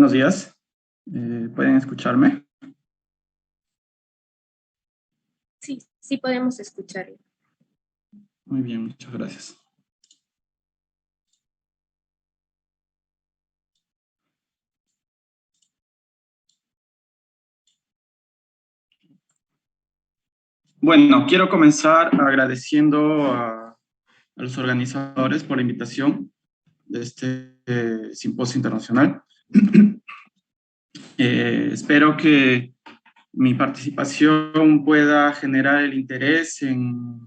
Buenos días. ¿Pueden escucharme? Sí, sí podemos escucharlo. Muy bien, muchas gracias. Bueno, quiero comenzar agradeciendo a los organizadores por la invitación de este simposio internacional. Espero que mi participación pueda generar el interés en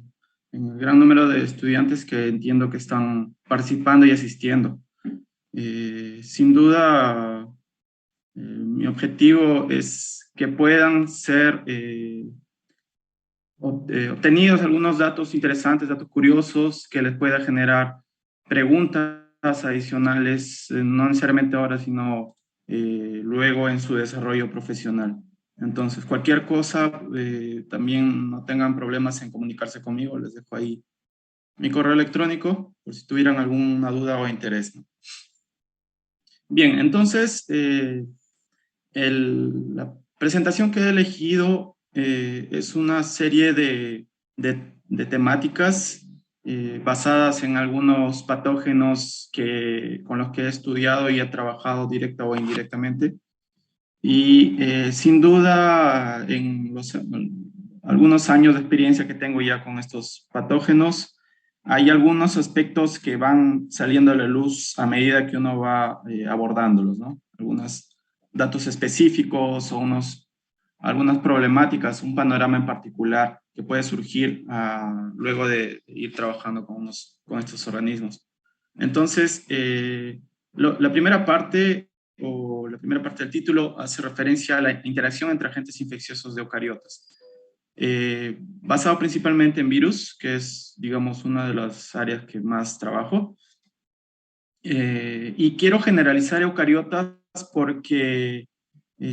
el gran número de estudiantes que entiendo que están participando y asistiendo. Sin duda, mi objetivo es que puedan ser obtenidos algunos datos interesantes, datos curiosos, que les pueda generar preguntas adicionales, no necesariamente ahora, sino luego en su desarrollo profesional. Entonces, cualquier cosa, también no tengan problemas en comunicarse conmigo, les dejo ahí mi correo electrónico, por si tuvieran alguna duda o interés, ¿no? Bien, entonces, la presentación que he elegido es una serie de temáticas basadas en algunos patógenos con los que he estudiado y he trabajado directa o indirectamente. Y sin duda, algunos años de experiencia que tengo ya con estos patógenos, hay algunos aspectos que van saliendo a la luz a medida que uno va abordándolos, ¿no? Algunos datos específicos o algunas problemáticas, un panorama en particular que puede surgir luego de ir trabajando con estos organismos. Entonces, la primera parte la primera parte del título hace referencia a la interacción entre agentes infecciosos de eucariotas, basado principalmente en virus, que es, digamos, una de las áreas que más trabajo. Y quiero generalizar eucariotas porque,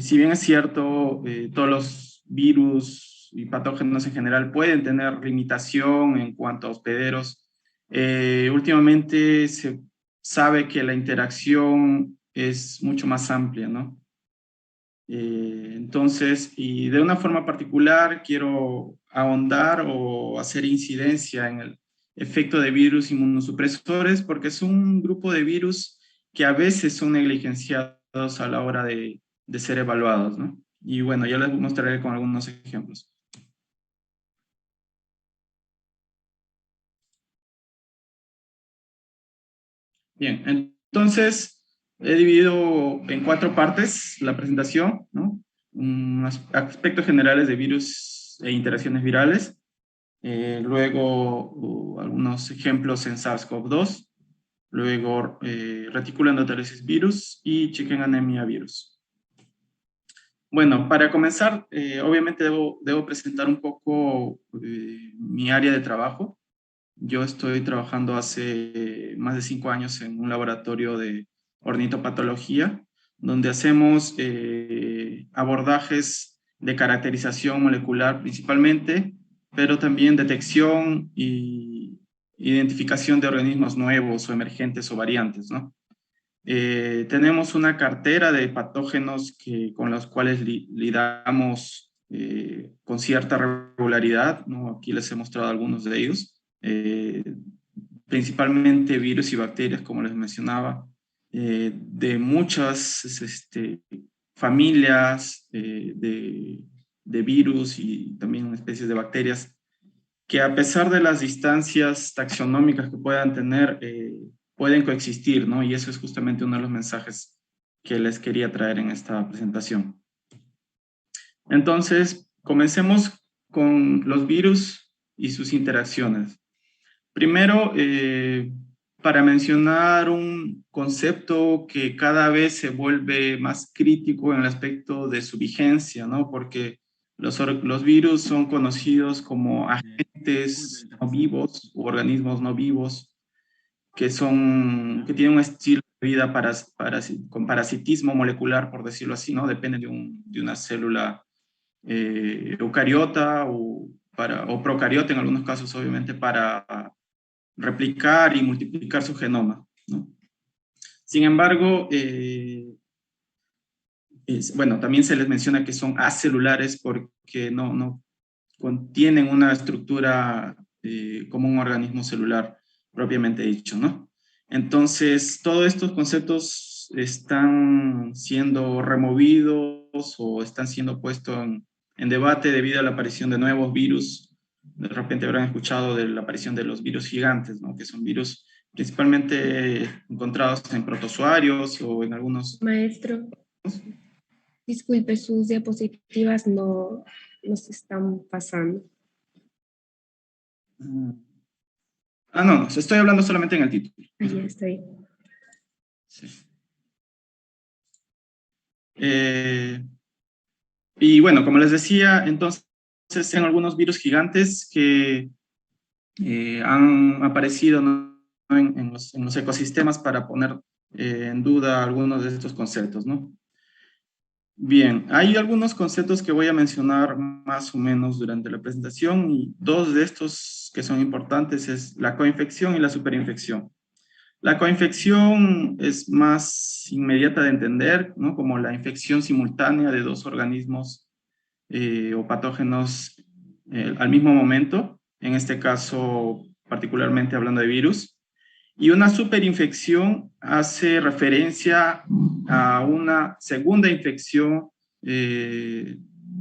si bien es cierto, todos los virus y patógenos en general pueden tener limitación en cuanto a hospederos, últimamente se sabe que la interacción es mucho más amplia, ¿no? Entonces, y de una forma particular, quiero ahondar o hacer incidencia en el efecto de virus inmunosupresores, porque es un grupo de virus que a veces son negligenciados a la hora de ser evaluados, ¿no? Y bueno, ya les mostraré con algunos ejemplos. Bien, entonces he dividido en 4 partes la presentación, ¿no? Aspectos generales de virus e interacciones virales. Luego algunos ejemplos en SARS-CoV-2, luego retículo endotelosis virus y chikungunya virus. Bueno, para comenzar, obviamente debo presentar un poco mi área de trabajo. Yo estoy trabajando hace más de 5 años en un laboratorio de ornitopatología, donde hacemos abordajes de caracterización molecular principalmente, pero también detección y identificación de organismos nuevos o emergentes o variantes, ¿no? Tenemos una cartera de patógenos con los cuales lidamos con cierta regularidad, ¿no? Aquí les he mostrado algunos de ellos, principalmente virus y bacterias, como les mencionaba, de muchas familias de virus y también especies de bacterias que, a pesar de las distancias taxonómicas que puedan tener, pueden coexistir, ¿no? Y eso es justamente uno de los mensajes que les quería traer en esta presentación. Entonces, comencemos con los virus y sus interacciones. Primero, para mencionar un concepto que cada vez se vuelve más crítico en el aspecto de su vigencia, ¿no? Porque los virus son conocidos como agentes no vivos u organismos no vivos que tienen un estilo de vida con parasitismo molecular, por decirlo así, ¿no? Depende de una célula eucariota o procariota en algunos casos, obviamente, para replicar y multiplicar su genoma, ¿no? Sin embargo, bueno, también se les menciona que son acelulares porque no contienen una estructura como un organismo celular propiamente dicho, ¿no? Entonces, todos estos conceptos están siendo removidos o están siendo puestos en debate debido a la aparición de nuevos virus. De repente habrán escuchado de la aparición de los virus gigantes, ¿no? Que son virus principalmente encontrados en protozoarios o en algunos... Maestro, disculpe, sus diapositivas no nos están pasando. No, estoy hablando solamente en el título. Ya está bien. Sí. Y bueno, como les decía, entonces en algunos virus gigantes que han aparecido, ¿no? en los ecosistemas para poner en duda algunos de estos conceptos, ¿no? Bien, hay algunos conceptos que voy a mencionar más o menos durante la presentación y dos de estos que son importantes es la coinfección y la superinfección. La coinfección es más inmediata de entender, ¿no? Como la infección simultánea de dos organismos o patógenos al mismo momento, en este caso particularmente hablando de virus. Y una superinfección hace referencia a una segunda infección eh,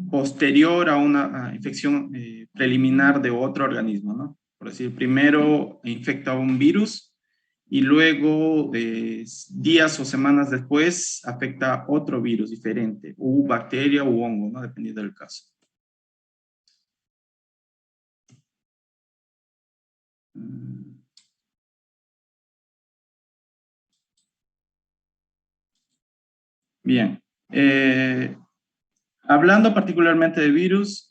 posterior a una infección preliminar de otro organismo, ¿no? Por decir, primero infecta un virus y luego, días o semanas después, afecta otro virus diferente, u bacteria u hongo, ¿no? Dependiendo del caso. Bien. Hablando particularmente de virus,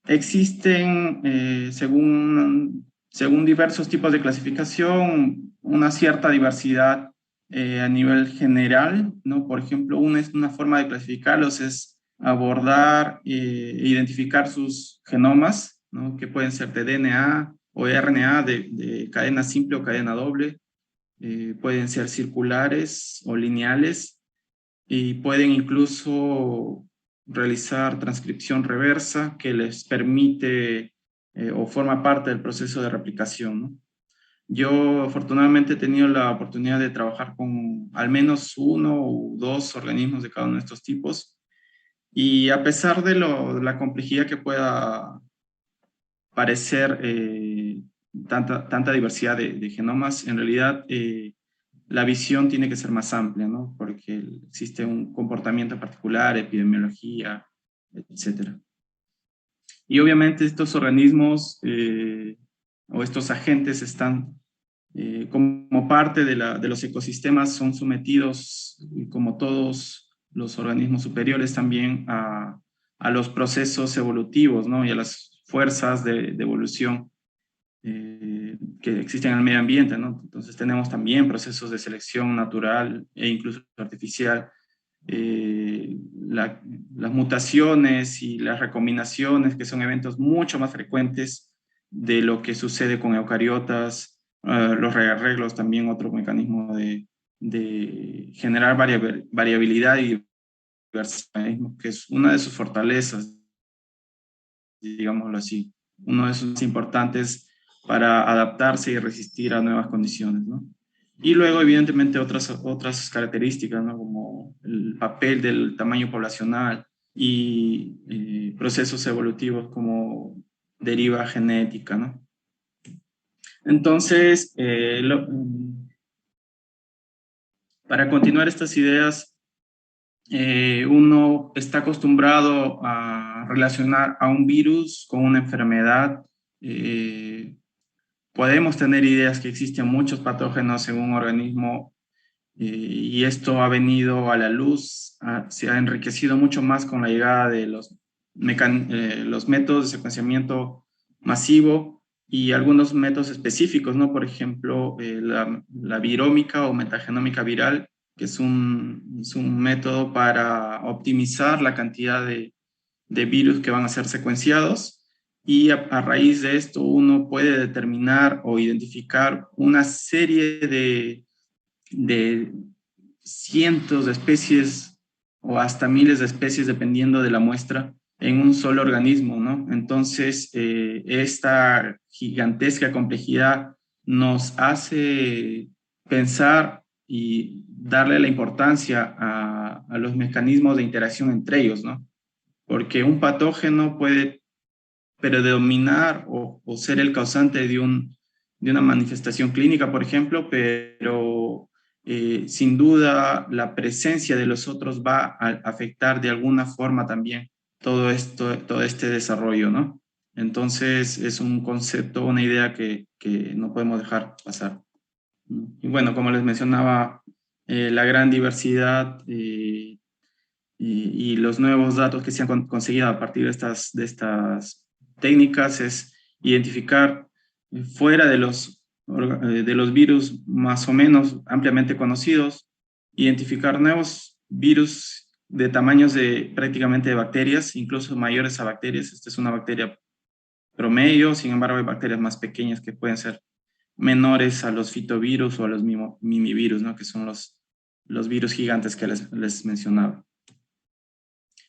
existen, según diversos tipos de clasificación, una cierta diversidad a nivel general, ¿no? Por ejemplo, una forma de clasificarlos es abordar e identificar sus genomas, ¿no? Que pueden ser de DNA o RNA de cadena simple o cadena doble, pueden ser circulares o lineales, y pueden incluso realizar transcripción reversa que les permite o forma parte del proceso de replicación, ¿no? Yo afortunadamente he tenido la oportunidad de trabajar con al menos uno o dos organismos de cada uno de estos tipos y a pesar de la complejidad que pueda parecer tanta diversidad de genomas, en realidad la visión tiene que ser más amplia, ¿no? Porque existe un comportamiento particular, epidemiología, etcétera. Y obviamente estos organismos o estos agentes están como parte de los ecosistemas, son sometidos, como todos los organismos superiores, también a los procesos evolutivos, ¿no? Y a las fuerzas de evolución que existen en el medio ambiente, ¿no? Entonces tenemos también procesos de selección natural e incluso artificial, las mutaciones y las recombinaciones, que son eventos mucho más frecuentes de lo que sucede con eucariotas, los rearreglos también otro mecanismo de generar variabilidad y diversidad, que es una de sus fortalezas, digámoslo así, uno de sus importantes para adaptarse y resistir a nuevas condiciones, ¿no? Y luego, evidentemente, otras características, ¿no? Como el papel del tamaño poblacional y procesos evolutivos como deriva genética, ¿no? Entonces, para continuar estas ideas, uno está acostumbrado a relacionar a un virus con una enfermedad. Podemos tener ideas que existen muchos patógenos en un organismo y esto ha venido a la luz, se ha enriquecido mucho más con la llegada de los métodos de secuenciamiento masivo y algunos métodos específicos, ¿no? Por ejemplo, la virómica o metagenómica viral, que es un método para optimizar la cantidad de virus que van a ser secuenciados y a raíz de esto uno puede determinar o identificar una serie de cientos de especies o hasta miles de especies dependiendo de la muestra en un solo organismo, ¿no? Entonces, esta gigantesca complejidad nos hace pensar y darle la importancia a los mecanismos de interacción entre ellos, ¿no? Porque un patógeno puede predominar o ser el causante de una manifestación clínica, por ejemplo, pero sin duda la presencia de los otros va a afectar de alguna forma también todo este desarrollo, ¿no? Entonces es un concepto, una idea que no podemos dejar pasar. Y bueno, como les mencionaba, la gran diversidad y los nuevos datos que se han conseguido a partir de estas técnicas es identificar fuera de los virus más o menos ampliamente conocidos, identificar nuevos virus de tamaños de prácticamente de bacterias, incluso mayores a bacterias. Esta es una bacteria promedio, sin embargo hay bacterias más pequeñas que pueden ser menores a los fitovirus o a los mimivirus, ¿no? Que son los virus gigantes que les mencionaba.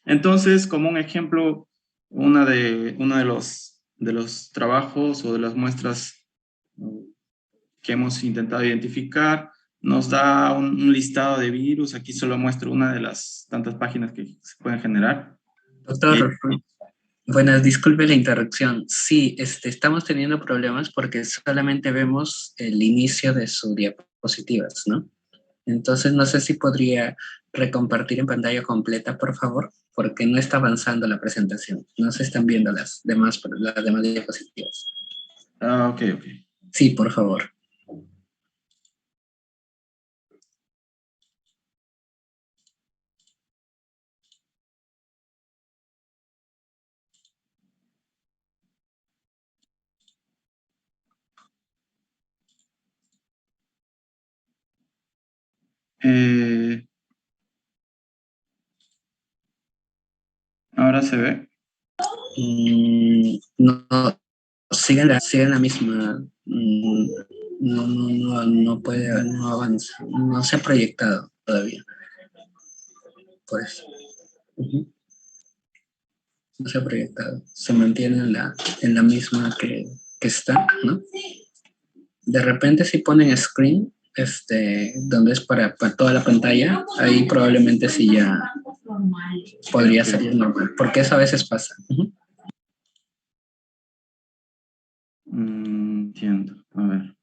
Entonces, como un ejemplo, uno de los trabajos o de las muestras que hemos intentado identificar nos da un listado de virus. Aquí solo muestro una de las tantas páginas que se pueden generar. Doctor, buenas, disculpe la interrupción. Sí, estamos teniendo problemas porque solamente vemos el inicio de sus diapositivas, ¿no? Entonces, no sé si podría recompartir en pantalla completa, por favor, porque no está avanzando la presentación. No se están viendo las demás diapositivas. Ah, ok. Sí, por favor. Ahora se ve. No, sigan la misma. No puede, no avanza, no se ha proyectado todavía. Por eso. No se ha proyectado. Se mantiene en la misma que está, ¿no? De repente si ponen screen, donde es para toda la pantalla, ahí probablemente sí ya podría salir normal, porque eso a veces pasa. Entiendo. A ver.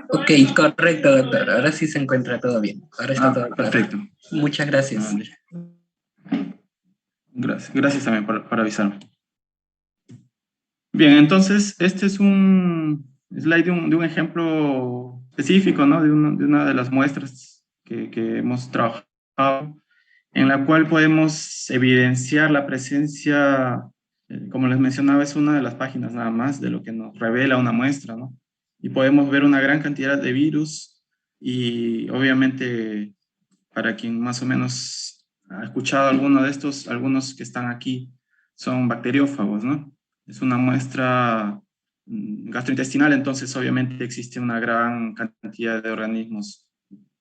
Ok, correcto, doctor. Ahora sí se encuentra todo bien. Ahora está todo claro. Perfecto. Muchas gracias. Vale. Gracias también por avisarme. Bien, entonces este es un slide de un ejemplo específico, ¿no? De una de las muestras que hemos trabajado, en la cual podemos evidenciar la presencia, como les mencionaba, es una de las páginas nada más de lo que nos revela una muestra, ¿no? Y podemos ver una gran cantidad de virus y obviamente para quien más o menos ha escuchado alguno de estos, algunos que están aquí son bacteriófagos, ¿no? Es una muestra gastrointestinal, entonces obviamente existe una gran cantidad de organismos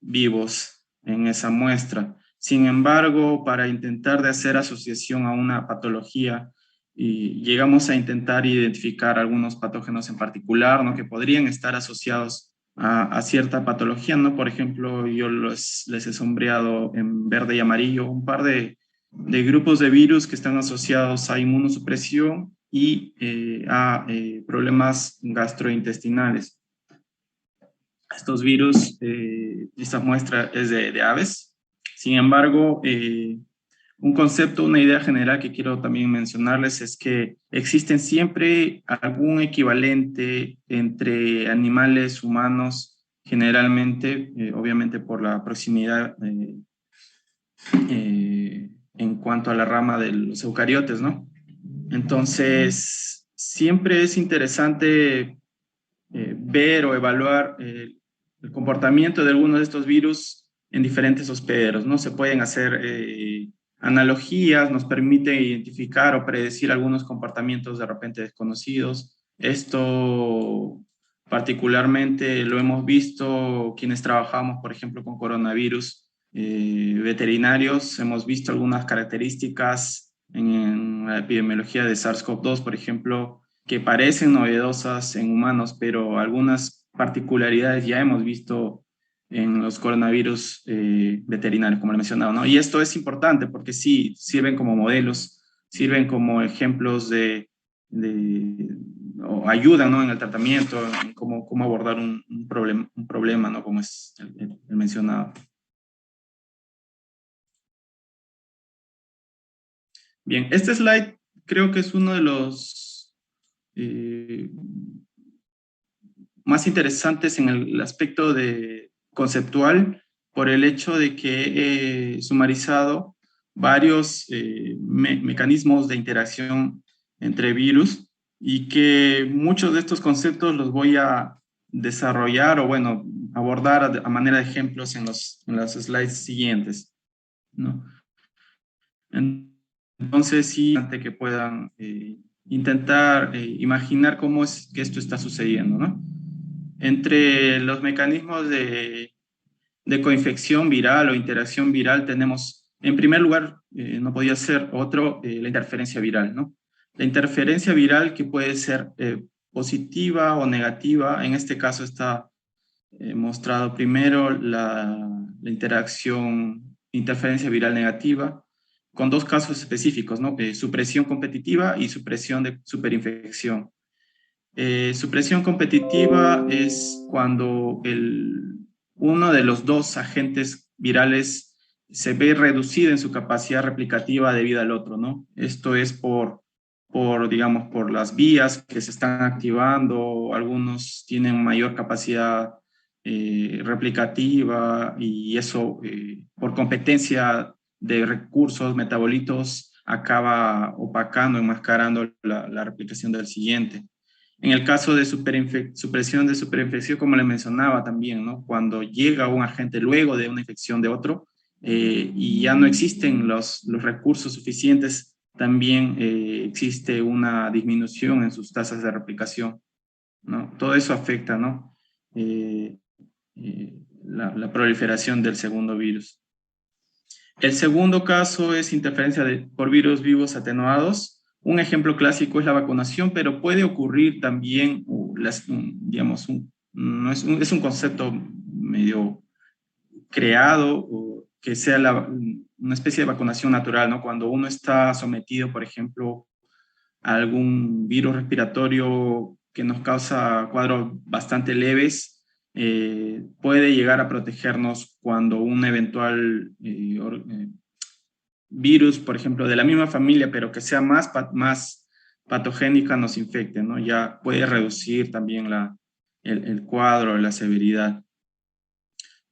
vivos en esa muestra. Sin embargo, para intentar de hacer asociación a una patología, y llegamos a intentar identificar algunos patógenos en particular, ¿no? Que podrían estar asociados a cierta patología, ¿no? Por ejemplo, yo les he sombreado en verde y amarillo un par de grupos de virus que están asociados a inmunosupresión y a problemas gastrointestinales. Estos virus, esta muestra es de aves. Sin embargo, un concepto, una idea general que quiero también mencionarles es que existen siempre algún equivalente entre animales humanos, generalmente, obviamente por la proximidad en cuanto a la rama de los eucariotes, ¿no? Entonces, siempre es interesante ver o evaluar el comportamiento de algunos de estos virus en diferentes hospederos, ¿no? Se pueden hacer analogías, nos permite identificar o predecir algunos comportamientos de repente desconocidos. Esto Particularmente lo hemos visto quienes trabajamos, por ejemplo, con coronavirus, veterinarios, hemos visto algunas características en la epidemiología de SARS-CoV-2, por ejemplo, que parecen novedosas en humanos, pero algunas particularidades ya hemos visto en los coronavirus veterinarios, como le mencionaba, ¿no? Y esto es importante porque sí, sirven como modelos, sirven como ejemplos o ayudan, ¿no? En el tratamiento, en cómo abordar un problema, ¿no? Como es el mencionado. Bien, este slide creo que es uno de los más interesantes en el aspecto conceptual, por el hecho de que he sumarizado varios mecanismos de interacción entre virus y que muchos de estos conceptos los voy a desarrollar o, bueno, abordar a manera de ejemplos en los slides siguientes, ¿no? Entonces, sí, que puedan intentar imaginar cómo es que esto está sucediendo, ¿no? Entre los mecanismos de coinfección viral o interacción viral tenemos, en primer lugar, no podía ser otro, la interferencia viral, ¿no? La interferencia viral que puede ser positiva o negativa, en este caso está mostrado primero la interferencia viral negativa, con dos casos específicos, ¿no? Supresión competitiva y supresión de superinfección. Supresión competitiva es cuando uno de los dos agentes virales se ve reducido en su capacidad replicativa debido al otro, ¿no? Esto es digamos, por las vías que se están activando, algunos tienen mayor capacidad replicativa y eso por competencia de recursos, metabolitos, acaba opacando, enmascarando la replicación del siguiente. En el caso de supresión de superinfección, como le mencionaba también, ¿no? Cuando llega un agente luego de una infección de otro y ya no existen los recursos suficientes, también existe una disminución en sus tasas de replicación, ¿no? Todo eso afecta, ¿no? Eh, la proliferación del segundo virus. El segundo caso es interferencia por virus vivos atenuados. Un ejemplo clásico es la vacunación, pero puede ocurrir también, digamos, no es un concepto medio creado, o que sea una especie de vacunación natural, ¿no? Cuando uno está sometido, por ejemplo, a algún virus respiratorio que nos causa cuadros bastante leves, puede llegar a protegernos cuando un eventual virus, por ejemplo, de la misma familia, pero que sea más patogénica, nos infecte, ¿no? Ya puede reducir también el cuadro, la severidad.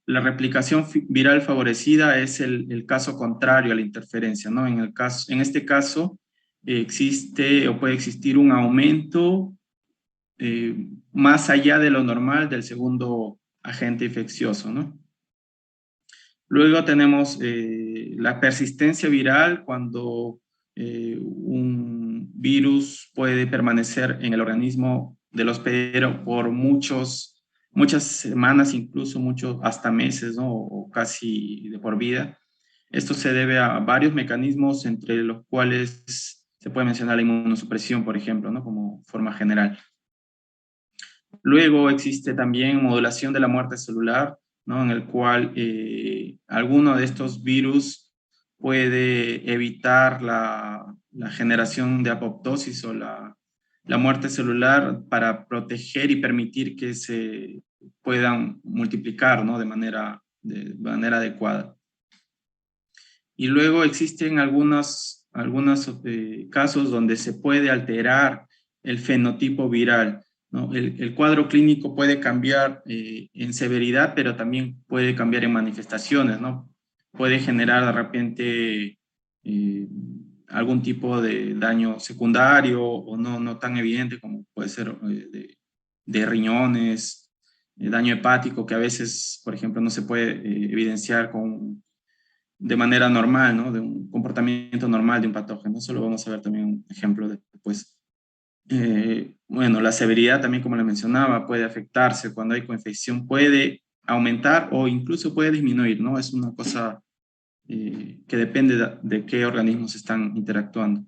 La replicación viral favorecida es el caso contrario a la interferencia, ¿no? En este caso, existe o puede existir un aumento más allá de lo normal del segundo agente infeccioso, ¿no? Luego tenemos la persistencia viral, cuando un virus puede permanecer en el organismo del hospedero por muchas semanas, incluso hasta meses, ¿no? O casi de por vida. Esto se debe a varios mecanismos, entre los cuales se puede mencionar la inmunosupresión, por ejemplo, ¿no? Como forma general. Luego existe también modulación de la muerte celular, ¿no? En el cual alguno de estos virus puede evitar la generación de apoptosis o la muerte celular para proteger y permitir que se puedan multiplicar, ¿no? de manera adecuada. Y luego existen algunos casos donde se puede alterar el fenotipo viral, ¿no? El cuadro clínico puede cambiar en severidad, pero también puede cambiar en manifestaciones, ¿no? Puede generar de repente algún tipo de daño secundario o no tan evidente, como puede ser de riñones, daño hepático, que a veces, por ejemplo, no se puede evidenciar de manera normal, ¿no? De un comportamiento normal de un patógeno. Eso lo vamos a ver también un ejemplo después. Bueno, la severidad también, como le mencionaba, puede afectarse. Cuando hay coinfección puede aumentar o incluso puede disminuir, ¿no? Es una cosa que depende de qué organismos están interactuando.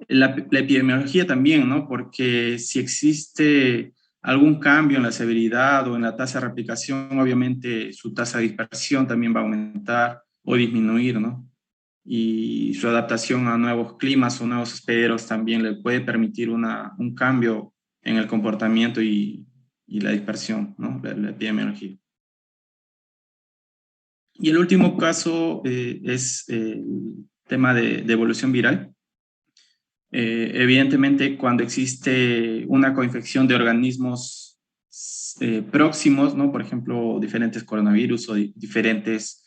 La epidemiología también, ¿no? Porque si existe algún cambio en la severidad o en la tasa de replicación, obviamente su tasa de dispersión también va a aumentar o disminuir, ¿no? Y su adaptación a nuevos climas o nuevos hospederos también le puede permitir un cambio en el comportamiento y la dispersión, ¿no? La epidemiología. Y el último caso es el tema de evolución viral. Evidentemente, cuando existe una coinfección de organismos próximos, ¿no? Por ejemplo, diferentes coronavirus o diferentes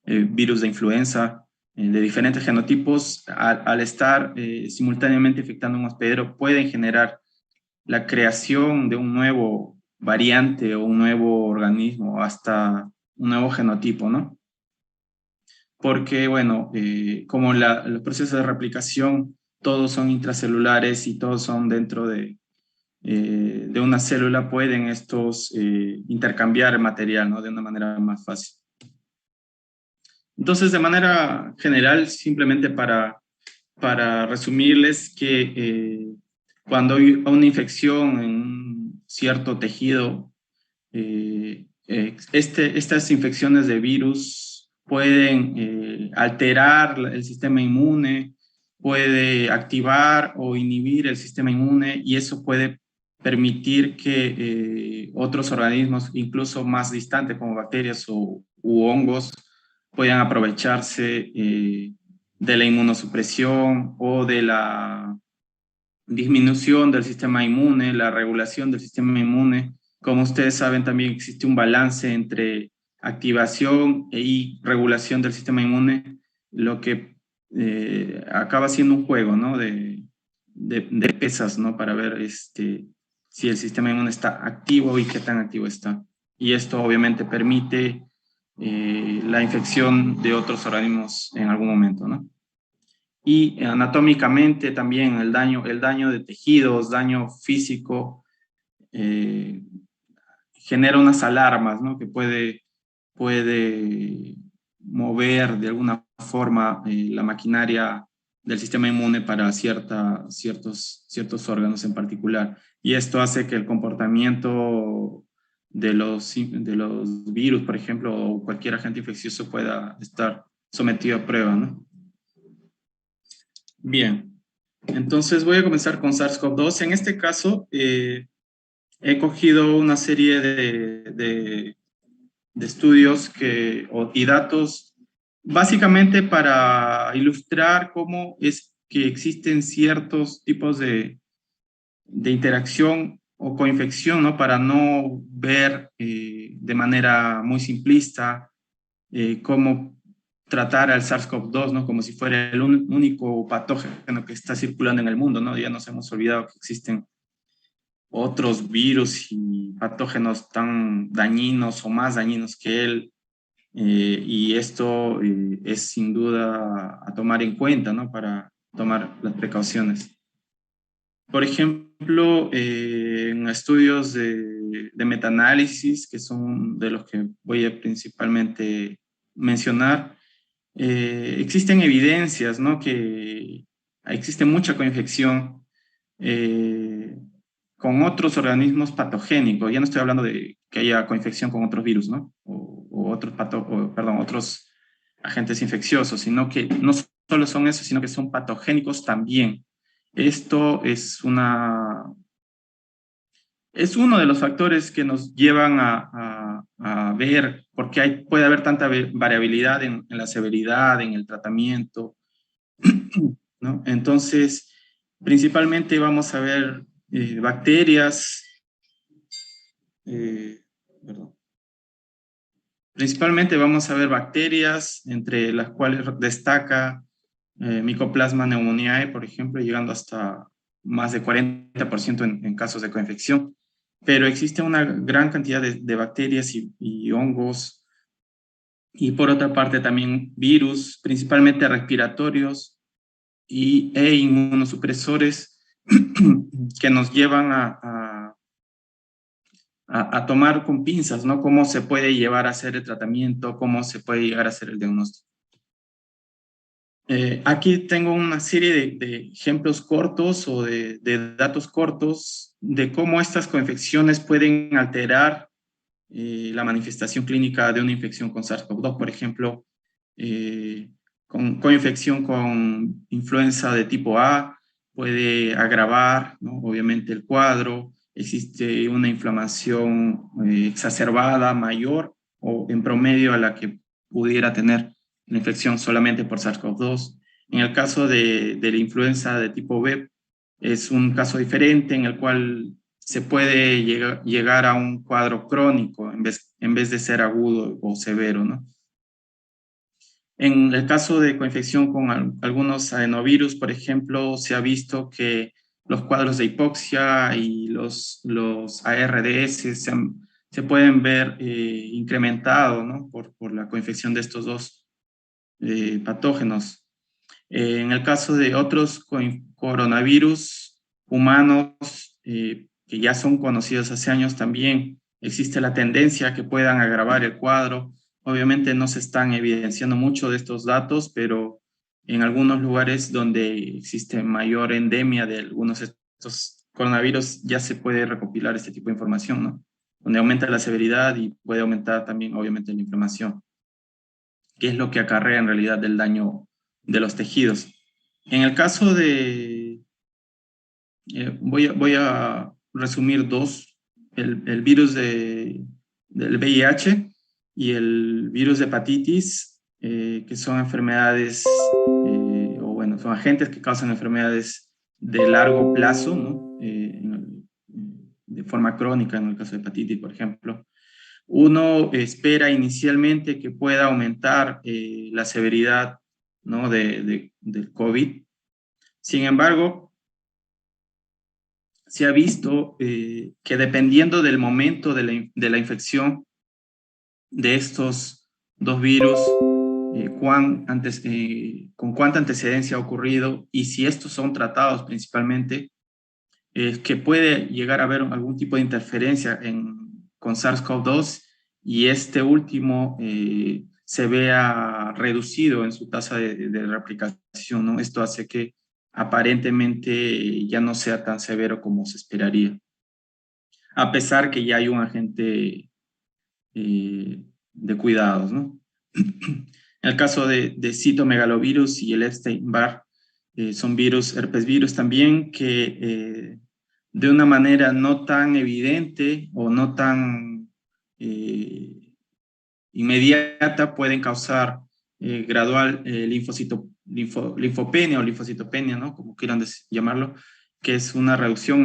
virus de influenza, de diferentes genotipos, al estar simultáneamente infectando un hospedero, pueden generar la creación de un nuevo variante o un nuevo organismo, o hasta un nuevo genotipo, ¿no? Porque, bueno, como los procesos de replicación, todos son intracelulares y todos son dentro de una célula, pueden estos intercambiar el material, ¿no? De una manera más fácil. Entonces, de manera general, simplemente para resumirles que cuando hay una infección en un cierto tejido, estas infecciones de virus pueden alterar el sistema inmune, puede activar o inhibir el sistema inmune y eso puede permitir que otros organismos, incluso más distantes como bacterias u hongos, puedan aprovecharse de la inmunosupresión o de la disminución del sistema inmune, la regulación del sistema inmune. Como ustedes saben, también existe un balance entre activación y regulación del sistema inmune, lo que acaba siendo un juego, ¿no? de pesas, ¿no? Para ver si el sistema inmune está activo y qué tan activo está. Y esto obviamente permite la infección de otros organismos en algún momento, ¿no? Y anatómicamente también el daño de tejidos, daño físico, eh, genera unas alarmas, ¿no? Que puede mover de alguna forma la maquinaria del sistema inmune para ciertos órganos en particular. Y esto hace que el comportamiento de los virus, por ejemplo, o cualquier agente infeccioso pueda estar sometido a prueba, ¿no? Bien, entonces voy a comenzar con SARS-CoV-2. En este caso, he cogido una serie de estudios y datos básicamente para ilustrar cómo es que existen ciertos tipos de interacción o coinfección, ¿no? Para no ver de manera muy simplista cómo tratar al SARS-CoV-2, ¿no? Como si fuera el único patógeno que está circulando en el mundo, ¿no? Ya nos hemos olvidado que existen otros virus y patógenos tan dañinos o más dañinos que él, y esto es sin duda a tomar en cuenta, ¿no? Para tomar las precauciones. Por ejemplo, en estudios de metaanálisis, que son de los que voy a principalmente mencionar, existen evidencias, ¿no? Que existe mucha coinfección con otros organismos patogénicos. Ya no estoy hablando de que haya coinfección con otros virus, ¿no? O otros agentes infecciosos, sino que no solo son esos, sino que son patogénicos también. Esto es uno de los factores que nos llevan a ver por qué puede haber tanta variabilidad en la severidad, en el tratamiento, ¿no? Entonces, principalmente vamos a ver bacterias, perdón. Principalmente vamos a ver bacterias, entre las cuales destaca Mycoplasma pneumoniae, por ejemplo, llegando hasta más de 40% en casos de coinfección. Pero existe una gran cantidad de bacterias y hongos, y por otra parte también virus, principalmente respiratorios e inmunosupresores, que nos llevan a tomar con pinzas, ¿no? Cómo se puede llevar a hacer el tratamiento, cómo se puede llegar a hacer el diagnóstico. Aquí tengo una serie de ejemplos cortos o de datos cortos de cómo estas coinfecciones pueden alterar la manifestación clínica de una infección con SARS-CoV-2, por ejemplo, con coinfección con influenza de tipo A, puede agravar, ¿no? Obviamente el cuadro, existe una inflamación exacerbada mayor o en promedio a la que pudiera tener la infección solamente por SARS-CoV-2. En el caso de la influenza de tipo B, es un caso diferente en el cual se puede llegar a un cuadro crónico en vez de ser agudo o severo, ¿no? En el caso de coinfección con algunos adenovirus, por ejemplo, se ha visto que los cuadros de hipoxia y los ARDS se pueden ver incrementados, ¿no? por la coinfección de estos dos patógenos. En el caso de otros coronavirus humanos que ya son conocidos hace años también, existe la tendencia a que puedan agravar el cuadro. Obviamente no se están evidenciando mucho de estos datos, pero en algunos lugares donde existe mayor endemia de algunos de estos coronavirus ya se puede recopilar este tipo de información, ¿no? Donde aumenta la severidad y puede aumentar también, obviamente, la inflamación, que es lo que acarrea en realidad el daño de los tejidos. En el caso de, voy a resumir dos, el virus del VIH y el virus de hepatitis, que son enfermedades, o bueno, son agentes que causan enfermedades de largo plazo, ¿no? De forma crónica, en el caso de hepatitis, por ejemplo. Uno espera inicialmente que pueda aumentar la severidad, ¿no? del COVID. Sin embargo, se ha visto que dependiendo del momento de la infección de estos dos virus, con cuánta antecedencia ha ocurrido y si estos son tratados principalmente, que puede llegar a haber algún tipo de interferencia con SARS-CoV-2 y este último se vea reducido en su tasa de replicación, ¿no? Esto hace que aparentemente ya no sea tan severo como se esperaría, a pesar que ya hay un agente de cuidados, ¿no? En el caso de citomegalovirus y el Epstein-Barr, son virus, herpesvirus también, que de una manera no tan evidente o no tan inmediata pueden causar gradual linfopenia o linfocitopenia, ¿no? Como quieran llamarlo, que es una reducción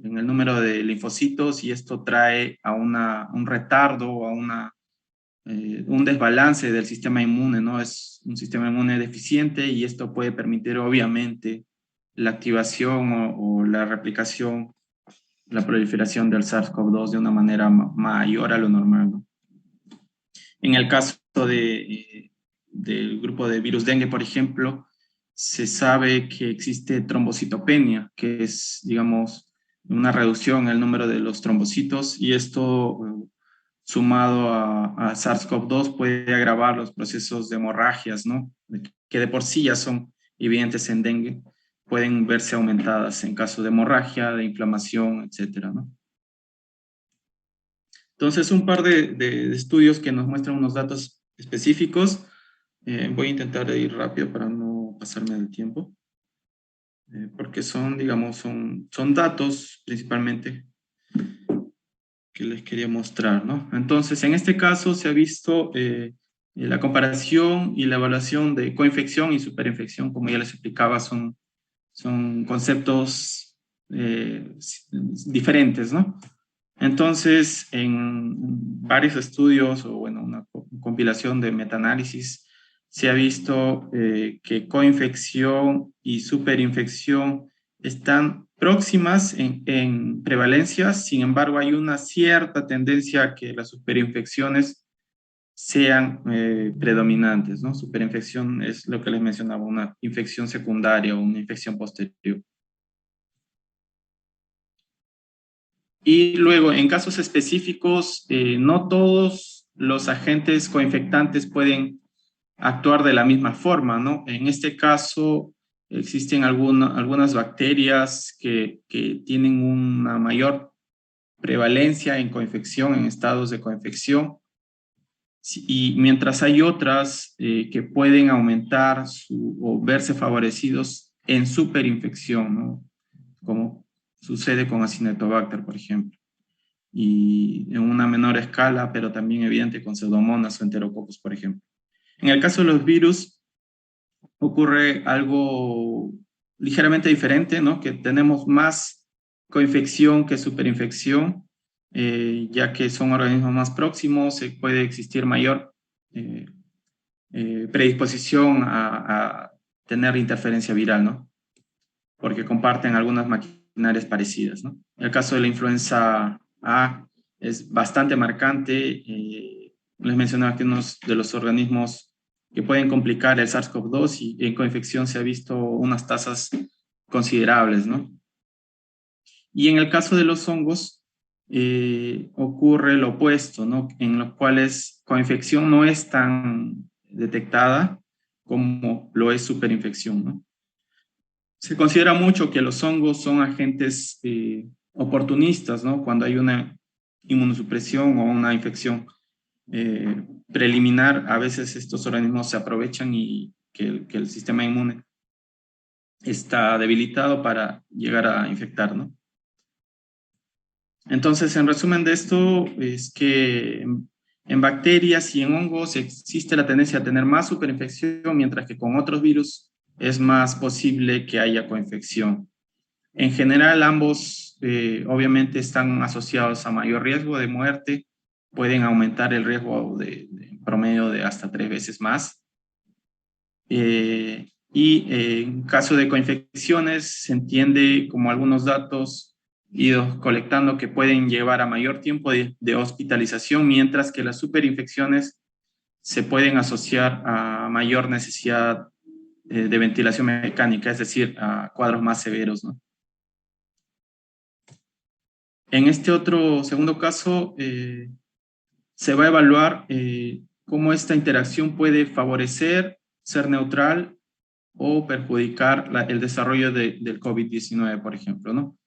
en el número de linfocitos y esto trae a un retardo, a un desbalance del sistema inmune, ¿no? Es un sistema inmune deficiente y esto puede permitir obviamente la activación o la replicación, la proliferación del SARS-CoV-2 de una manera mayor a lo normal, ¿no? En el caso del grupo de virus dengue, por ejemplo, se sabe que existe trombocitopenia, que es, digamos, una reducción en el número de los trombocitos y esto sumado a SARS-CoV-2 puede agravar los procesos de hemorragias, ¿no? Que de por sí ya son evidentes en dengue, pueden verse aumentadas en caso de hemorragia, de inflamación, etcétera, ¿no? Entonces, un par de estudios que nos muestran unos datos específicos. Voy a intentar ir rápido para no pasarme del tiempo, porque son, digamos, son datos principalmente que les quería mostrar, ¿no? Entonces, en este caso se ha visto la comparación y la evaluación de coinfección y superinfección, como ya les explicaba, son conceptos diferentes, ¿no? Entonces, en varios estudios, o bueno, una compilación de metaanálisis, se ha visto que coinfección y superinfección están próximas en prevalencia, sin embargo, hay una cierta tendencia a que las superinfecciones sean predominantes, ¿no? Superinfección es lo que les mencionaba, una infección secundaria o una infección posterior. Y luego, en casos específicos, no todos los agentes coinfectantes pueden actuar de la misma forma, ¿no? En este caso, existen algunas bacterias que tienen una mayor prevalencia en coinfección, en estados de coinfección, y mientras hay otras que pueden aumentar o verse favorecidos en superinfección, ¿no? Como sucede con Acinetobacter, por ejemplo, y en una menor escala, pero también evidente con Pseudomonas o Enterococos, por ejemplo. En el caso de los virus, ocurre algo ligeramente diferente, ¿no? Que tenemos más coinfección que superinfección, ya que son organismos más próximos, puede existir mayor eh, predisposición a tener interferencia viral, ¿no? Porque comparten algunas maquinarias parecidas, ¿no? El caso de la influenza A es bastante marcante. Les mencionaba que uno de los organismos que pueden complicar el SARS-CoV-2 y en coinfección se ha visto unas tasas considerables, ¿no? Y en el caso de los hongos ocurre lo opuesto, ¿no? En los cuales coinfección no es tan detectada como lo es superinfección, ¿no? Se considera mucho que los hongos son agentes oportunistas, ¿no? Cuando hay una inmunosupresión o una infección preliminar, a veces estos organismos se aprovechan y que el sistema inmune está debilitado para llegar a infectar, ¿no? Entonces, en resumen de esto, es que en bacterias y en hongos existe la tendencia a tener más superinfección, mientras que con otros virus es más posible que haya coinfección. En general, ambos obviamente están asociados a mayor riesgo de muerte, pueden aumentar el riesgo de promedio de hasta 3 veces más. En caso de coinfecciones, se entiende como algunos datos idos colectando que pueden llevar a mayor tiempo de hospitalización, mientras que las superinfecciones se pueden asociar a mayor necesidad de ventilación mecánica, es decir, a cuadros más severos, ¿no? En este otro segundo caso, se va a evaluar cómo esta interacción puede favorecer, ser neutral o perjudicar el desarrollo del COVID-19, por ejemplo, ¿no?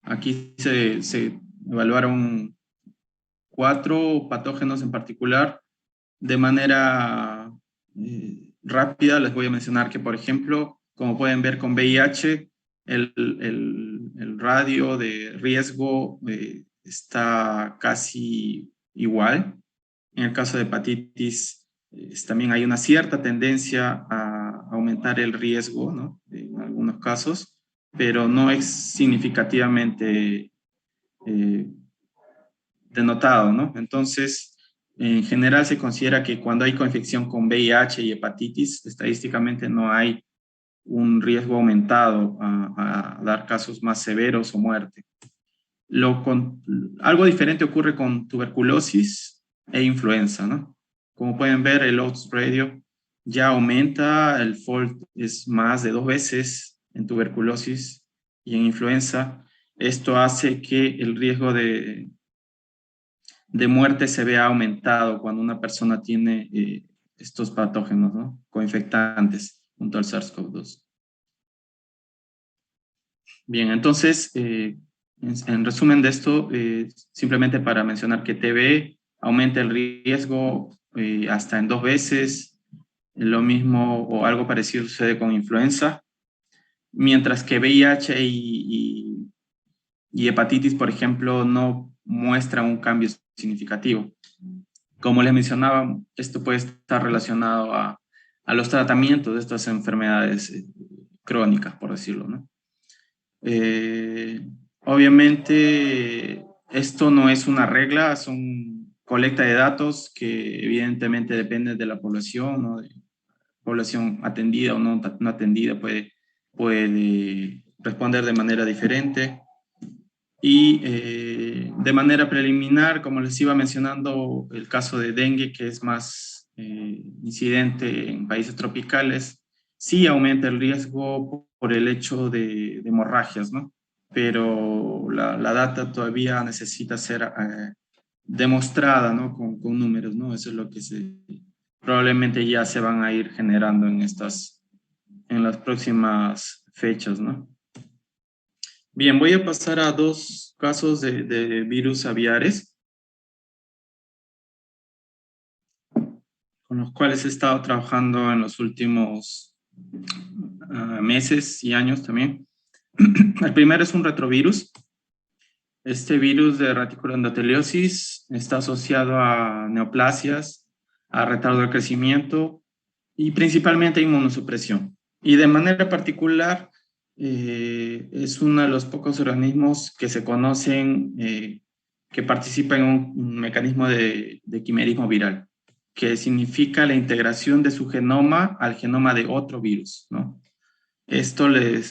Aquí se evaluaron 4 patógenos en particular de manera rápida. Les voy a mencionar que, por ejemplo, como pueden ver con VIH, el radio de riesgo está casi igual. En el caso de hepatitis, también hay una cierta tendencia a aumentar el riesgo, ¿no? En algunos casos, pero no es significativamente eh, denotado, ¿no? Entonces, en general se considera que cuando hay coinfección con VIH y hepatitis, estadísticamente no hay un riesgo aumentado a dar casos más severos o muerte. Algo diferente ocurre con tuberculosis e influenza, ¿no? Como pueden ver, el odds radio ya aumenta, el fold es más de 2 veces en tuberculosis y en influenza. Esto hace que el riesgo de muerte se vea aumentado cuando una persona tiene estos patógenos, ¿no? Coinfectantes junto al SARS-CoV-2. Bien, entonces, en resumen de esto, simplemente para mencionar que TB aumenta el riesgo hasta en 2 veces, lo mismo o algo parecido sucede con influenza, mientras que VIH y hepatitis, por ejemplo, no muestran un cambio significativo. Como les mencionaba, esto puede estar relacionado a los tratamientos de estas enfermedades crónicas, por decirlo, ¿no? Obviamente, esto no es una regla, son colecta de datos que evidentemente dependen de la población, ¿no? De población atendida o no atendida puede responder de manera diferente. Y de manera preliminar, como les iba mencionando, el caso de dengue, que es más incidente en países tropicales, sí aumenta el riesgo por el hecho de hemorragias, ¿no? pero la data todavía necesita ser demostrada, ¿no? Con números, ¿no? Eso es lo que probablemente ya se van a ir generando en las próximas fechas, ¿no? Bien, voy a pasar a dos casos de virus aviares con los cuales he estado trabajando en los últimos meses y años también. El primero es un retrovirus. Este virus de reticuloendoteliosis está asociado a neoplasias, a retardo del crecimiento y principalmente a inmunosupresión. Y de manera particular, es uno de los pocos organismos que se conocen que participa en un mecanismo de quimerismo viral, que significa la integración de su genoma al genoma de otro virus, ¿no? Esto le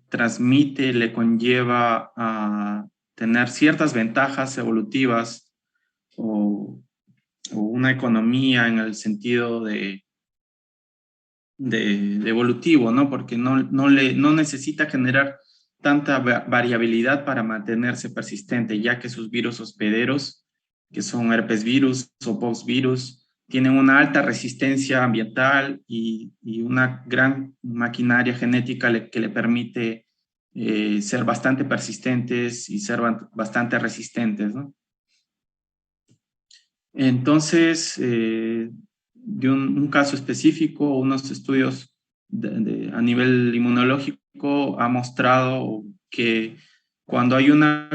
transmite, le conlleva a tener ciertas ventajas evolutivas o una economía en el sentido de evolutivo, ¿no? Porque no necesita generar tanta variabilidad para mantenerse persistente, ya que sus virus hospederos, que son herpes virus o pox virus, tienen una alta resistencia ambiental y una gran maquinaria genética que le permite ser bastante persistentes y ser bastante resistentes, ¿no? Entonces, de un caso específico, unos estudios a nivel inmunológico ha mostrado que cuando hay una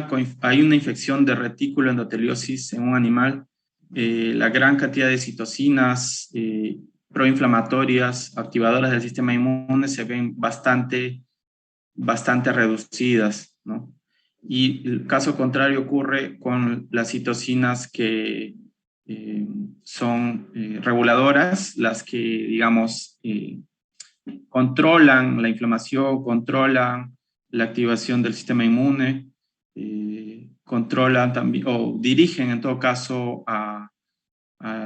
infección de retículo endoteliosis en un animal, la gran cantidad de citocinas proinflamatorias, activadoras del sistema inmune, se ven bastante reducidas, ¿no? Y el caso contrario ocurre con las citocinas que son reguladoras, las que, digamos, controlan la inflamación, controlan la activación del sistema inmune, controlan también, o dirigen en todo caso a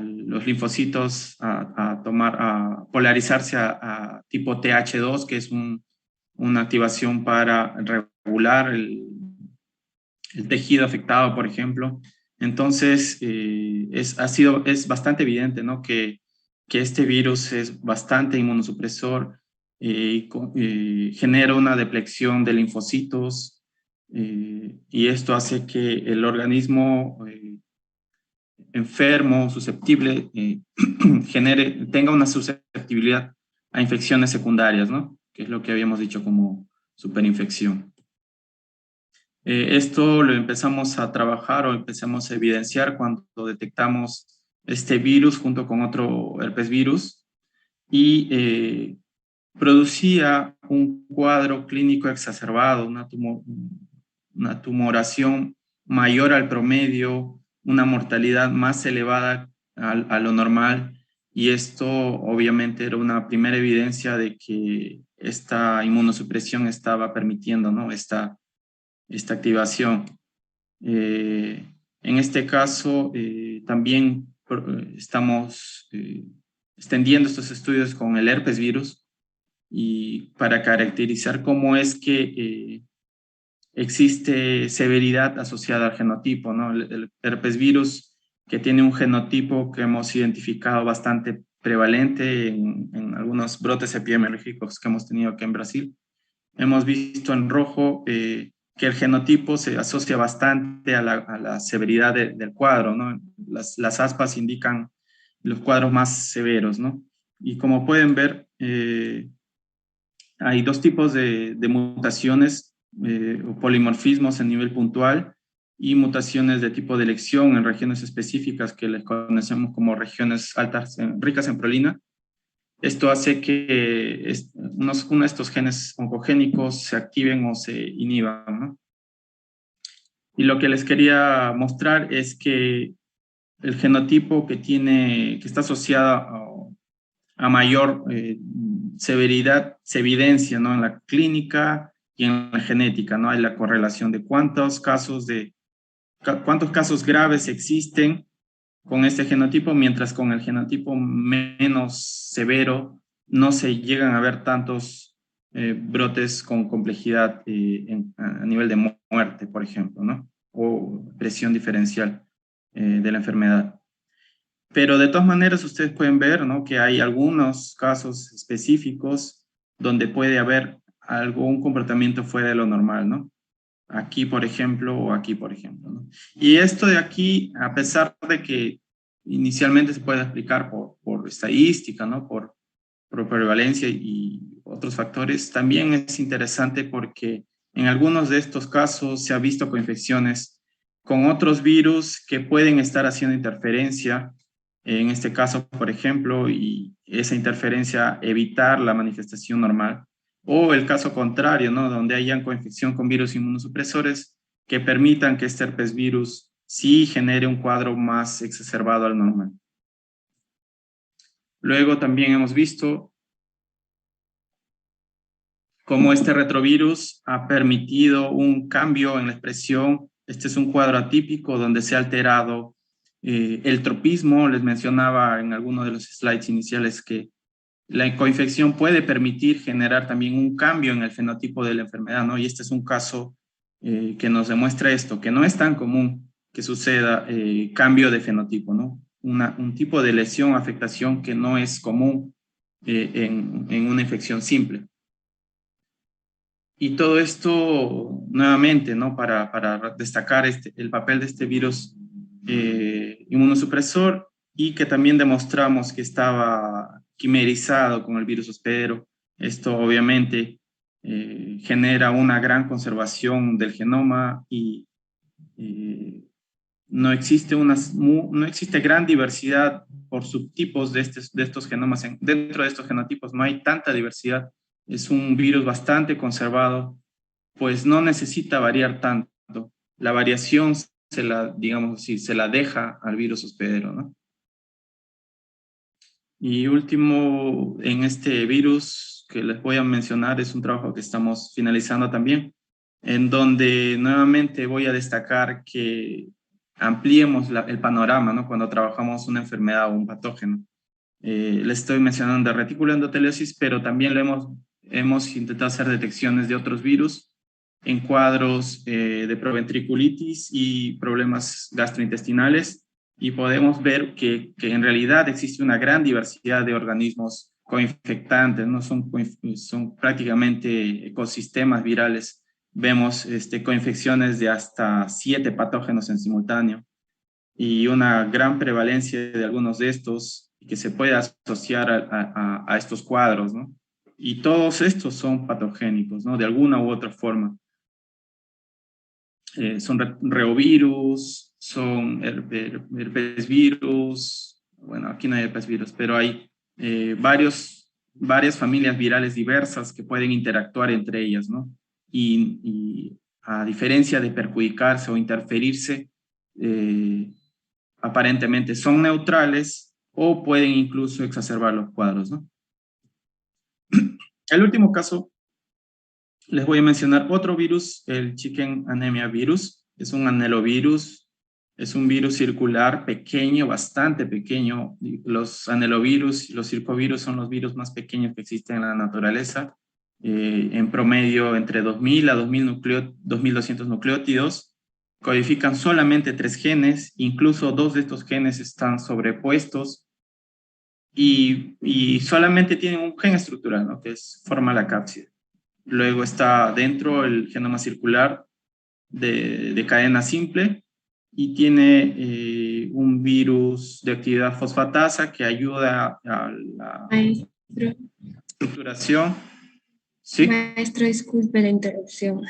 los linfocitos a polarizarse a tipo TH2, que es una activación para regular el tejido afectado, por ejemplo. Entonces, es bastante evidente, ¿no? que este virus es bastante inmunosupresor, genera una depleción de linfocitos, y esto hace que el organismo enfermo, susceptible, tenga una susceptibilidad a infecciones secundarias, ¿no? Que es lo que habíamos dicho como superinfección. Esto lo empezamos a trabajar o empezamos a evidenciar cuando detectamos este virus junto con otro herpes virus y producía un cuadro clínico exacerbado, una tumoración mayor al promedio, una mortalidad más elevada a lo normal, y esto obviamente era una primera evidencia de que esta inmunosupresión estaba permitiendo, ¿no? esta activación. En este caso, también estamos extendiendo estos estudios con el herpes virus y para caracterizar cómo es que existe severidad asociada al genotipo, ¿no? El herpes virus, que tiene un genotipo que hemos identificado bastante prevalente en algunos brotes epidemiológicos que hemos tenido aquí en Brasil. Hemos visto en rojo que el genotipo se asocia bastante a la severidad del cuadro, ¿no? Las aspas indican los cuadros más severos, ¿no? Y como pueden ver, hay dos tipos de mutaciones o polimorfismos a nivel puntual y mutaciones de tipo de elección en regiones específicas que les conocemos como regiones ricas en prolina. Esto hace que uno de estos genes oncogénicos se activen o se inhiban, ¿no? Y lo que les quería mostrar es que el genotipo que está asociado a mayor severidad se evidencia, ¿no? En la clínica y en la genética, ¿no? Hay la correlación de cuántos casos graves existen con este genotipo, mientras con el genotipo menos severo no se llegan a ver tantos brotes con complejidad a nivel de muerte, por ejemplo, ¿no? O presión diferencial de la enfermedad. Pero de todas maneras ustedes pueden ver, ¿no?, que hay algunos casos específicos donde puede haber algún comportamiento fuera de lo normal, ¿no? Aquí, por ejemplo, o aquí, por ejemplo, ¿no? Y esto de aquí, a pesar de que inicialmente se puede explicar por estadística, ¿no?, por prevalencia y otros factores, también es interesante porque en algunos de estos casos se ha visto coinfecciones con otros virus que pueden estar haciendo interferencia, en este caso, por ejemplo, y esa interferencia evitar la manifestación normal, o el caso contrario, ¿no?, donde hayan coinfección con virus inmunosupresores que permitan que este herpes virus sí genere un cuadro más exacerbado al normal. Luego también hemos visto cómo este retrovirus ha permitido un cambio en la expresión. Este es un cuadro atípico donde se ha alterado el tropismo. Les mencionaba en alguno de los slides iniciales que la coinfección puede permitir generar también un cambio en el fenotipo de la enfermedad, ¿no? Y este es un caso que nos demuestra esto, que no es tan común que suceda cambio de fenotipo, ¿no? Un tipo de lesión o afectación que no es común en una infección simple. Y todo esto, nuevamente, ¿no?, para destacar el papel de este virus inmunosupresor, y que también demostramos que estaba quimerizado con el virus hospedero. Esto obviamente genera una gran conservación del genoma y no existe gran diversidad por subtipos de estos genomas. Dentro de estos genotipos no hay tanta diversidad. Es un virus bastante conservado, pues no necesita variar tanto. La variación digamos así, se la deja al virus hospedero, ¿no? Y último, en este virus que les voy a mencionar, es un trabajo que estamos finalizando también, en donde nuevamente voy a destacar que ampliemos el panorama, ¿no?, cuando trabajamos una enfermedad o un patógeno. Les estoy mencionando reticuloendoteliosis, pero también hemos intentado hacer detecciones de otros virus en cuadros de proventriculitis y problemas gastrointestinales, y podemos ver que en realidad existe una gran diversidad de organismos coinfectantes, ¿no? Son prácticamente ecosistemas virales. Vemos coinfecciones de hasta 7 patógenos en simultáneo y una gran prevalencia de algunos de estos que se puede asociar a estos cuadros, ¿no? Y todos estos son patogénicos, ¿no?, de alguna u otra forma. Son reovirus, son herpesvirus. Bueno, aquí no hay herpesvirus, pero hay varias familias virales diversas que pueden interactuar entre ellas, ¿no? Y a diferencia de perjudicarse o interferirse, aparentemente son neutrales o pueden incluso exacerbar los cuadros, ¿no? El último caso, les voy a mencionar otro virus, el Chicken Anemia Virus. Es un anelovirus, es un virus circular pequeño, bastante pequeño. Los anelovirus y los circovirus son los virus más pequeños que existen en la naturaleza. En promedio entre 2000 a 2200 nucleótidos. Codifican solamente 3 genes, incluso 2 de estos genes están sobrepuestos y solamente tienen un gen estructural, ¿no?, que forma la cápside. Luego está dentro el genoma circular de cadena simple y tiene un virus de actividad fosfatasa que ayuda a la Maestro, estructuración. ¿Sí? maestro, disculpe la interrupción.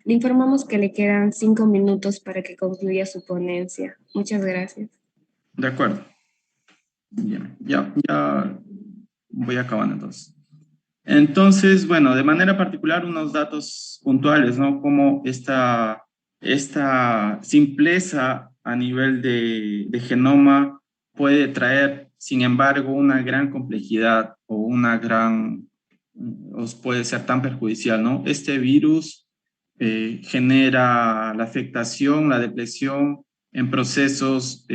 Le informamos que le quedan 5 minutos para que concluya su ponencia. Muchas gracias. De acuerdo. Bien, ya voy acabando entonces. Entonces, bueno, de manera particular, unos datos puntuales, ¿no? Como esta simpleza a nivel de genoma puede traer, sin embargo, una gran complejidad os puede ser tan perjudicial, ¿no? Este virus genera la afectación, la depresión en procesos,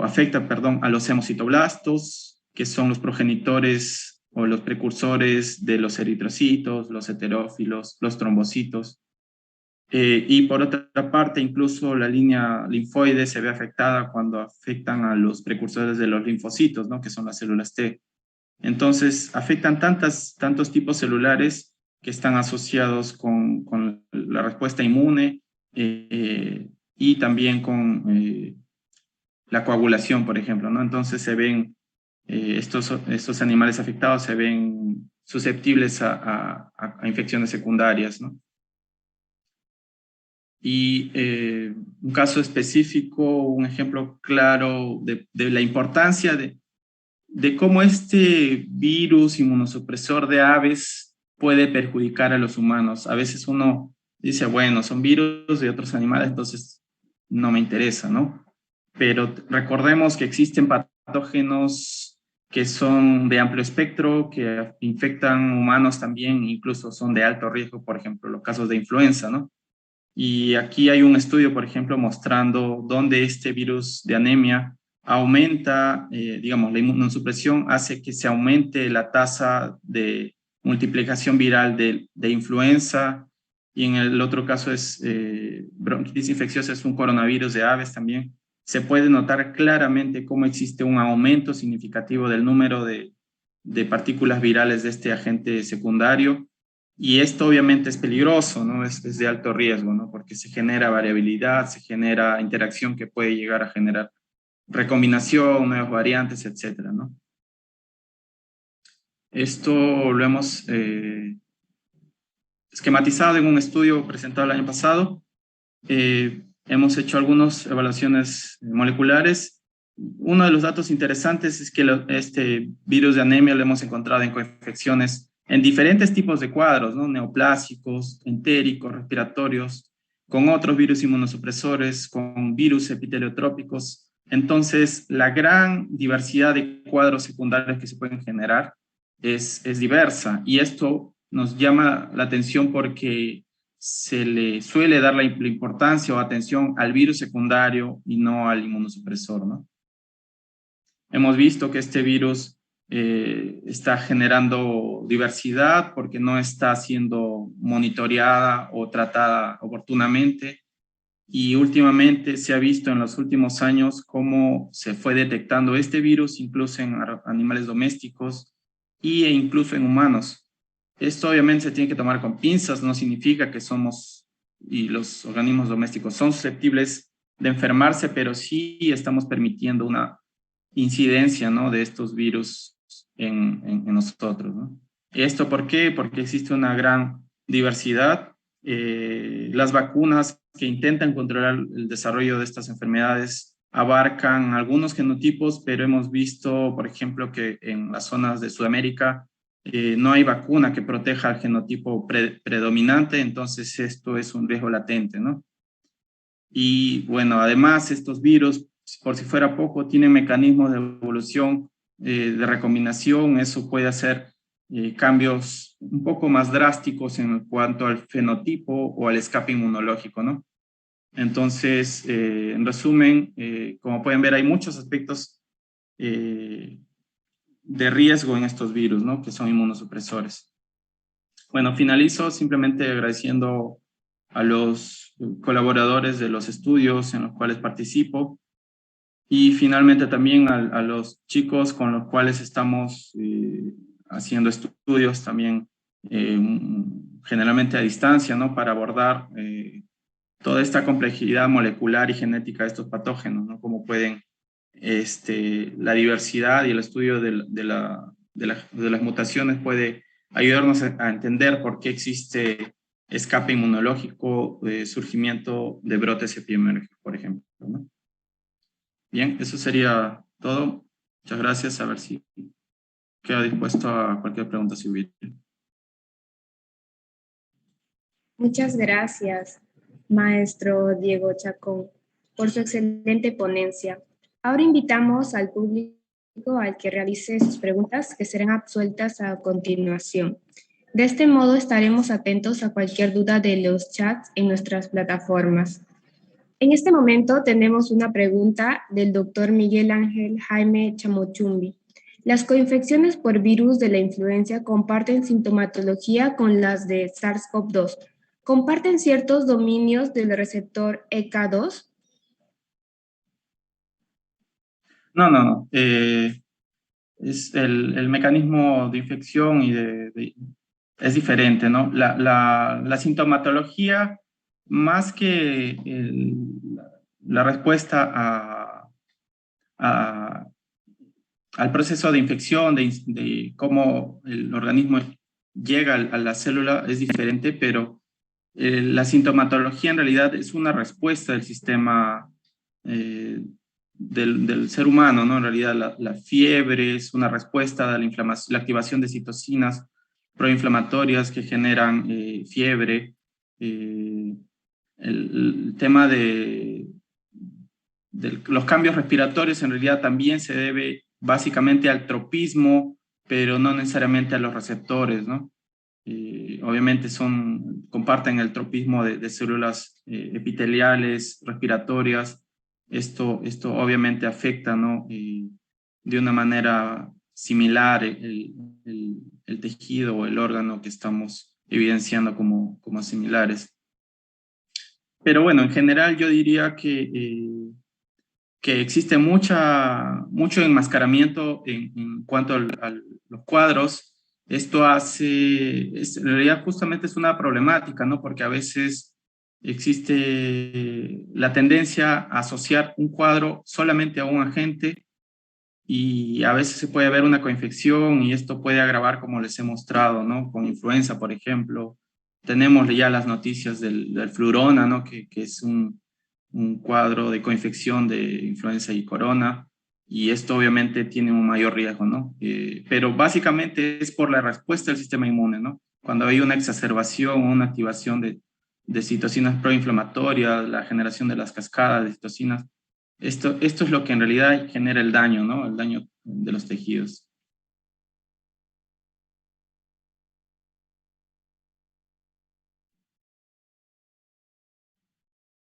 afecta, perdón, a los hemocitoblastos, que son los progenitores o los precursores de los eritrocitos, los heterófilos, los trombocitos. Y por otra parte, incluso la línea linfoide se ve afectada cuando afectan a los precursores de los linfocitos, ¿no? Que son las células T. Entonces, afectan tantos tipos celulares que están asociados con la respuesta inmune y también con la coagulación, por ejemplo, ¿no? Entonces se ven, estos animales afectados se ven susceptibles a infecciones secundarias, ¿no? Y un caso específico, un ejemplo claro de la importancia de cómo este virus inmunosupresor de aves puede perjudicar a los humanos. A veces uno dice, bueno, son virus de otros animales, entonces no me interesa, ¿no? Pero recordemos que existen patógenos que son de amplio espectro, que infectan humanos también, incluso son de alto riesgo, por ejemplo, los casos de influenza, ¿no? Y aquí hay un estudio, por ejemplo, mostrando dónde este virus de anemia aumenta, digamos, la inmunosupresión hace que se aumente la tasa de multiplicación viral de influenza, y en el otro caso es bronquitis infecciosa, es un coronavirus de aves también. Se puede notar claramente cómo existe un aumento significativo del número de partículas virales de este agente secundario, y esto obviamente es peligroso, ¿no? Es de alto riesgo, ¿no? Porque se genera variabilidad, se genera interacción que puede llegar a generar recombinación, nuevas variantes, etcétera, ¿no? Esto lo hemos esquematizado en un estudio presentado el año pasado. Hemos hecho algunas evaluaciones moleculares. Uno de los datos interesantes es que este virus de anemia lo hemos encontrado en coinfecciones en diferentes tipos de cuadros, ¿no? Neoplásicos, entéricos, respiratorios, con otros virus inmunosupresores, con virus epiteliotrópicos. Entonces, la gran diversidad de cuadros secundarios que se pueden generar es diversa, y esto nos llama la atención porque se le suele dar la importancia o atención al virus secundario y no al inmunosupresor, ¿no? Hemos visto que este virus está generando diversidad porque no está siendo monitoreada o tratada oportunamente, y últimamente se ha visto en los últimos años cómo se fue detectando este virus incluso en animales domésticos e incluso en humanos. Esto obviamente se tiene que tomar con pinzas, no significa que somos y los organismos domésticos son susceptibles de enfermarse, pero sí estamos permitiendo una incidencia, ¿no?, de estos virus en nosotros, ¿no? ¿Esto por qué? Porque existe una gran diversidad. Las vacunas que intentan controlar el desarrollo de estas enfermedades abarcan algunos genotipos, pero hemos visto, por ejemplo, que en las zonas de Sudamérica no hay vacuna que proteja al genotipo predominante, entonces esto es un riesgo latente, ¿no? Y bueno, además estos virus, por si fuera poco, tienen mecanismos de evolución, de recombinación. Eso puede hacer cambios un poco más drásticos en cuanto al fenotipo o al escape inmunológico, ¿no? Entonces, en resumen, como pueden ver, hay muchos aspectos de riesgo en estos virus, ¿no?, que son inmunosupresores. Bueno, finalizo simplemente agradeciendo a los colaboradores de los estudios en los cuales participo, y finalmente también a los chicos con los cuales estamos haciendo estudios también, generalmente a distancia, ¿no?, para abordar toda esta complejidad molecular y genética de estos patógenos, ¿no?, cómo pueden la diversidad y el estudio de las mutaciones puede ayudarnos a entender por qué existe escape inmunológico, surgimiento de brotes epidemiológicos, por ejemplo, ¿no? Bien, eso sería todo. Muchas gracias. A ver si queda dispuesto a cualquier pregunta si hubiera. Muchas gracias, maestro Diego Chacón, por su excelente ponencia. Ahora invitamos al público al que realice sus preguntas, que serán absueltas a continuación. De este modo estaremos atentos a cualquier duda de los chats en nuestras plataformas. En este momento tenemos una pregunta del doctor Miguel Ángel Jaime Chamochumbi. Las coinfecciones por virus de la influenza comparten sintomatología con las de SARS-CoV-2. ¿Comparten ciertos dominios del receptor EK2? No, no, no. Es el mecanismo de infección es diferente, ¿no? La sintomatología, más que la respuesta a- al proceso de infección, de cómo el organismo llega a la célula, es diferente, pero la sintomatología en realidad es una respuesta del sistema eh, del ser humano, ¿no? En realidad la fiebre es una respuesta a la inflamación, la activación de citocinas proinflamatorias que generan fiebre. Eh, el tema de los cambios respiratorios en realidad también se debe básicamente al tropismo, pero no necesariamente a los receptores, ¿no? Obviamente comparten el tropismo de células epiteliales, respiratorias. Esto obviamente afecta, ¿no? De una manera similar el tejido o el órgano que estamos evidenciando como similares. Pero bueno, en general yo diría que existe mucho enmascaramiento en cuanto a los cuadros. Esto en realidad justamente es una problemática, ¿no? Porque a veces existe la tendencia a asociar un cuadro solamente a un agente y a veces se puede haber una coinfección y esto puede agravar como les he mostrado, ¿no? Con influenza, por ejemplo. Tenemos ya las noticias del flurona, ¿no? Que es un cuadro de coinfección de influenza y corona, y esto obviamente tiene un mayor riesgo, ¿no? Pero básicamente es por la respuesta del sistema inmune, ¿no? Cuando hay una exacerbación o una activación de citocinas proinflamatorias, la generación de las cascadas de citocinas, esto es lo que en realidad genera el daño, ¿no? El daño de los tejidos.